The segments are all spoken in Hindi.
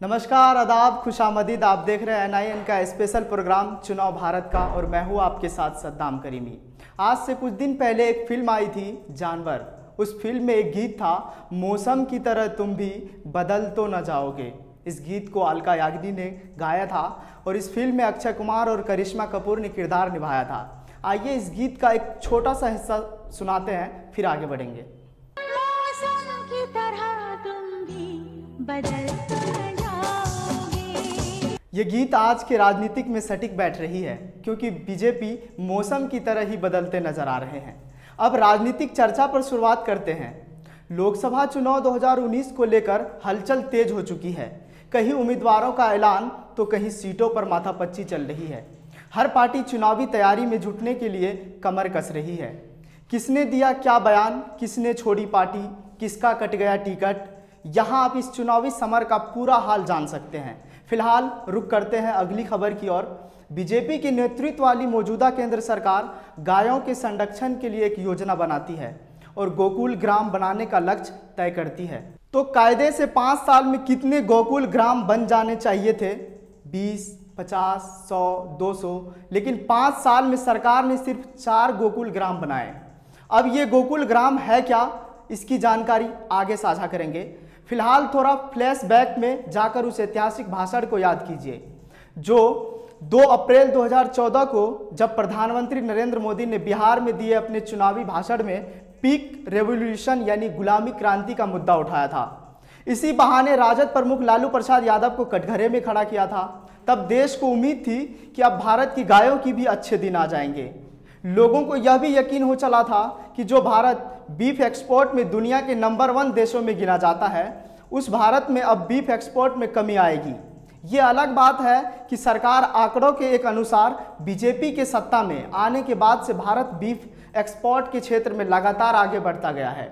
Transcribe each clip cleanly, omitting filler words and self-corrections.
नमस्कार, आदाब, खुशामदीद। आप देख रहे हैं NIN का स्पेशल प्रोग्राम चुनाव भारत का और मैं हूँ आपके साथ सद्दाम करीमी। आज से कुछ दिन पहले एक फिल्म आई थी जानवर। उस फिल्म में एक गीत था, मौसम की तरह तुम भी बदल तो न जाओगे। इस गीत को अलका याग्निक ने गाया था और इस फिल्म में अक्षय कुमार और करिश्मा कपूर ने किरदार निभाया था। आइए इस गीत का एक छोटा सा हिस्सा सुनाते हैं, फिर आगे बढ़ेंगे। मौसम की तरह तुम भी बदल तो न जाओगे। ये गीत आज के राजनीतिक में सटीक बैठ रही है क्योंकि बीजेपी मौसम की तरह ही बदलते नजर आ रहे हैं। अब राजनीतिक चर्चा पर शुरुआत करते हैं। लोकसभा चुनाव 2019 को लेकर हलचल तेज हो चुकी है। कहीं उम्मीदवारों का ऐलान तो कहीं सीटों पर माथापच्ची चल रही है। हर पार्टी चुनावी तैयारी में जुटने के लिए कमर कस रही है। किसने दिया क्या बयान, किसने छोड़ी पार्टी, किसका कट गया टिकट, यहाँ आप इस चुनावी समर का पूरा हाल जान सकते हैं। फिलहाल रुक करते हैं अगली खबर की ओर। बीजेपी के नेतृत्व वाली मौजूदा केंद्र सरकार गायों के संरक्षण के लिए एक योजना बनाती है और गोकुल ग्राम बनाने का लक्ष्य तय करती है। तो कायदे से 5 साल में कितने गोकुल ग्राम बन जाने चाहिए थे? 20, 50, 100, 200, लेकिन 5 साल में सरकार ने सिर्फ 4 गोकुल ग्राम बनाए। अब ये गोकुल ग्राम है क्या, इसकी जानकारी आगे साझा करेंगे। फिलहाल थोड़ा फ्लैशबैक में जाकर उस ऐतिहासिक भाषण को याद कीजिए जो 2 अप्रैल 2014 को जब प्रधानमंत्री नरेंद्र मोदी ने बिहार में दिए अपने चुनावी भाषण में पीक रेवोल्यूशन यानी गुलामी क्रांति का मुद्दा उठाया था। इसी बहाने राजद प्रमुख लालू प्रसाद यादव को कटघरे में खड़ा किया था। तब देश को उम्मीद थी कि अब भारत की गायों की भी अच्छे दिन आ जाएंगे। लोगों को यह भी यकीन हो चला था कि जो भारत बीफ एक्सपोर्ट में दुनिया के नंबर 1 देशों में गिना जाता है, उस भारत में अब बीफ एक्सपोर्ट में कमी आएगी। ये अलग बात है कि सरकार आंकड़ों के एक अनुसार बीजेपी के सत्ता में आने के बाद से भारत बीफ एक्सपोर्ट के क्षेत्र में लगातार आगे बढ़ता गया है।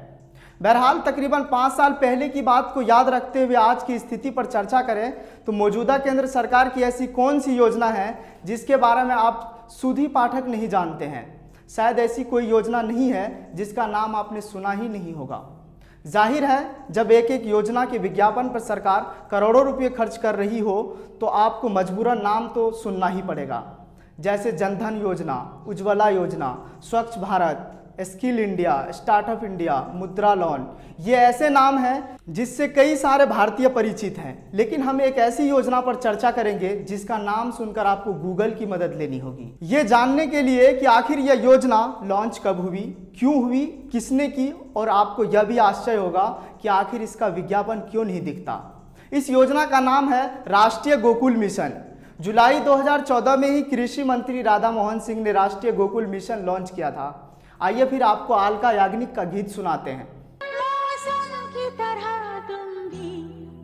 बहरहाल तकरीबन 5 साल पहले की बात को याद रखते हुए आज की स्थिति पर चर्चा करें तो मौजूदा केंद्र सरकार की ऐसी कौन सी योजना है जिसके बारे में आप सुधी पाठक नहीं जानते हैं। शायद ऐसी कोई योजना नहीं है जिसका नाम आपने सुना ही नहीं होगा। जाहिर है जब एक एक योजना के विज्ञापन पर सरकार करोड़ों रुपए खर्च कर रही हो तो आपको मजबूरन नाम तो सुनना ही पड़ेगा, जैसे जनधन योजना, उज्ज्वला योजना, स्वच्छ Bharat, skill India, startup India, मुद्रा लोन। ये ऐसे नाम हैं जिससे कई सारे भारतीय परिचित हैं, लेकिन हम एक ऐसी योजना पर चर्चा करेंगे जिसका नाम सुनकर आपको गूगल की मदद लेनी होगी ये जानने के लिए कि आखिर यह योजना लॉन्च कब हुई, क्यों हुई, किसने की, और आपको यह भी आश्चर्य होगा कि आखिर इसका विज्ञापन क्यों नहीं दिखता। इस योजना का नाम है राष्ट्रीय गोकुल मिशन। जुलाई 2014 में ही कृषि मंत्री राधा मोहन सिंह ने राष्ट्रीय गोकुल मिशन लॉन्च किया था। आइए फिर आपको अलका याग्निक का गीत सुनाते हैं। मौसम की तरह तुम भी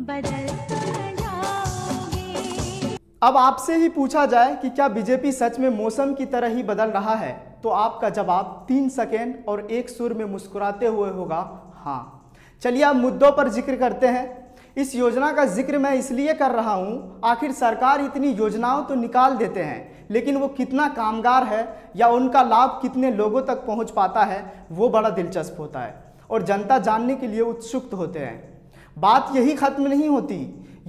बदल तो न जाओगे। अब आपसे ही पूछा जाए कि क्या बीजेपी सच में मौसम की तरह ही बदल रहा है तो आपका जवाब 3 सेकेंड और एक सुर में मुस्कुराते हुए होगा हाँ। चलिए अब मुद्दों पर जिक्र करते हैं। इस योजना का जिक्र मैं इसलिए कर रहा हूँ, आखिर सरकार इतनी योजनाओं तो निकाल देते हैं लेकिन वो कितना कामगार है या उनका लाभ कितने लोगों तक पहुँच पाता है वो बड़ा दिलचस्प होता है और जनता जानने के लिए उत्सुक होते हैं। बात यही खत्म नहीं होती।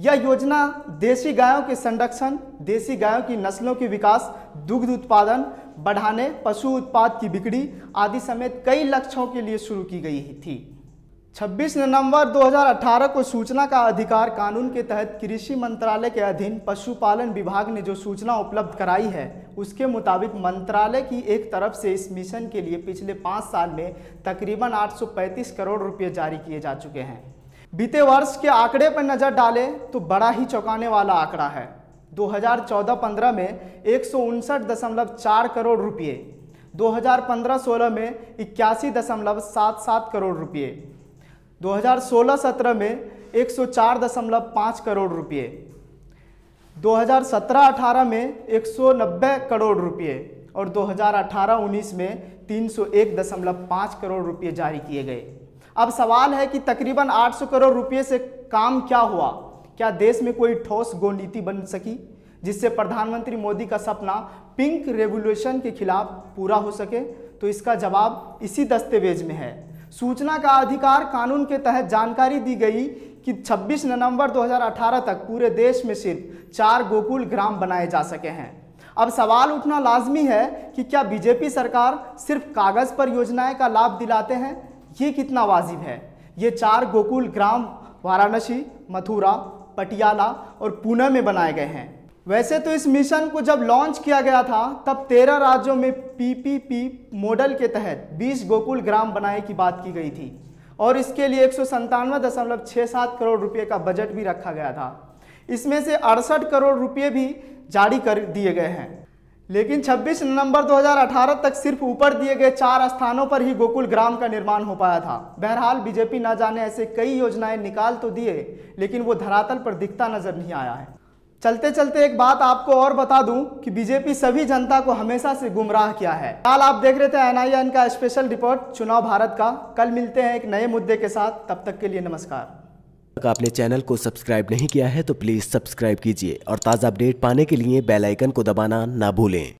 यह योजना देसी गायों के संरक्षण, देसी गायों की नस्लों के विकास, दुग्ध उत्पादन बढ़ाने, पशु उत्पाद की बिक्री आदि समेत कई लक्ष्यों के लिए शुरू की गई थी। 26 नवंबर 2018 को सूचना का अधिकार कानून के तहत कृषि मंत्रालय के अधीन पशुपालन विभाग ने जो सूचना उपलब्ध कराई है उसके मुताबिक मंत्रालय की एक तरफ से इस मिशन के लिए पिछले 5 साल में तकरीबन 835 करोड़ रुपए जारी किए जा चुके हैं। बीते वर्ष के आंकड़े पर नजर डालें तो बड़ा ही चौंकाने वाला आंकड़ा है। 2014-15 में 159.4 करोड़ रुपये, 2015-16 में 81.77 करोड़ रुपये, 2016-17 में 104.5 करोड़ रुपये, 2017-18 में 190 करोड़ रुपये और 2018-19 में 301.5 करोड़ रुपये जारी किए गए। अब सवाल है कि तकरीबन 800 करोड़ रुपये से काम क्या हुआ? क्या देश में कोई ठोस गो नीति बन सकी जिससे प्रधानमंत्री मोदी का सपना पिंक रेवोल्यूशन के खिलाफ पूरा हो सके? तो इसका जवाब इसी दस्तावेज में है। सूचना का अधिकार कानून के तहत जानकारी दी गई कि 26 नवंबर 2018 तक पूरे देश में सिर्फ 4 गोकुल ग्राम बनाए जा सके हैं। अब सवाल उठना लाजमी है कि क्या बीजेपी सरकार सिर्फ कागज़ पर योजनाएं का लाभ दिलाते हैं? ये कितना वाजिब है? ये 4 गोकुल ग्राम वाराणसी, मथुरा, पटियाला और पुणे में बनाए गए हैं। वैसे तो इस मिशन को जब लॉन्च किया गया था तब 13 राज्यों में पीपीपी मॉडल के तहत 20 गोकुल ग्राम बनाने की बात की गई थी और इसके लिए 197.67 करोड़ रुपए का बजट भी रखा गया था। इसमें से 68 करोड़ रुपए भी जारी कर दिए गए हैं, लेकिन 26 नवंबर 2018 तक सिर्फ ऊपर दिए गए 4 स्थानों पर ही गोकुल ग्राम का निर्माण हो पाया था। बहरहाल बीजेपी ना जाने ऐसे कई योजनाएं निकाल तो दिए, लेकिन वो धरातल पर दिखता नजर नहीं आया है। चलते चलते एक बात आपको और बता दूं कि बीजेपी सभी जनता को हमेशा से गुमराह किया है। कल आप देख रहे थे NIN का स्पेशल रिपोर्ट चुनाव भारत का। कल मिलते हैं एक नए मुद्दे के साथ, तब तक के लिए नमस्कार। अगर आपने चैनल को सब्सक्राइब नहीं किया है तो प्लीज़ सब्सक्राइब कीजिए और ताज़ा अपडेट पाने के लिए बेल आइकन को दबाना ना भूलें।